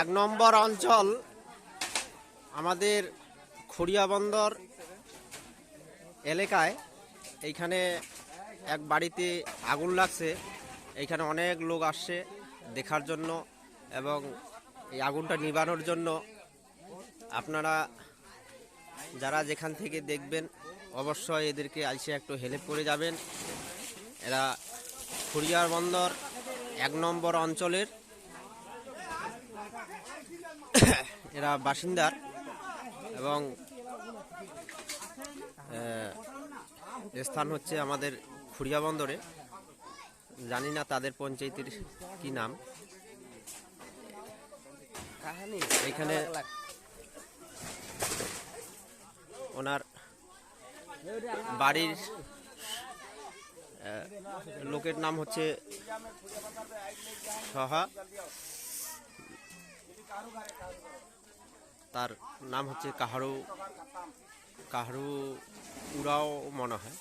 এক নম্বর অঞ্চল আমাদের খড়িয়া বন্দর এলাকায়। এইখানে এক বাড়িতে আগুন লাগছে। এইখানে অনেক লোক আসছে দেখার জন্য এবং এই আগুনটা নিবানোর জন্য আপনারা যারা যেখান থেকে দেখবেন অবশ্যই এদেরকে এসে একটু হেল্প করে যাবেন। এরা খড়িয়ার বন্দর এক নম্বর অঞ্চলের এরা বাসিন্দার এবং স্থান হচ্ছে আমাদের খড়িয়া বন্দরে। জানি না তাদের পঞ্চায়েতের কি নাম। এখানে ওনার বাড়ির লোকের নাম হচ্ছে সহা, তার নাম হচ্ছে কাহারু উড়াও মনে হয়।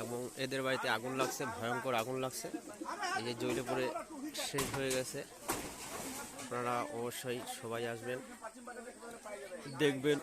এবং এদের বাড়িতে আগুন লাগছে, ভয়ঙ্কর আগুন লাগছে। এই যে জ্বলে পড়ে শেষ হয়ে গেছে। আপনারা অবশ্যই সবাই আসবেন, দেখবেন।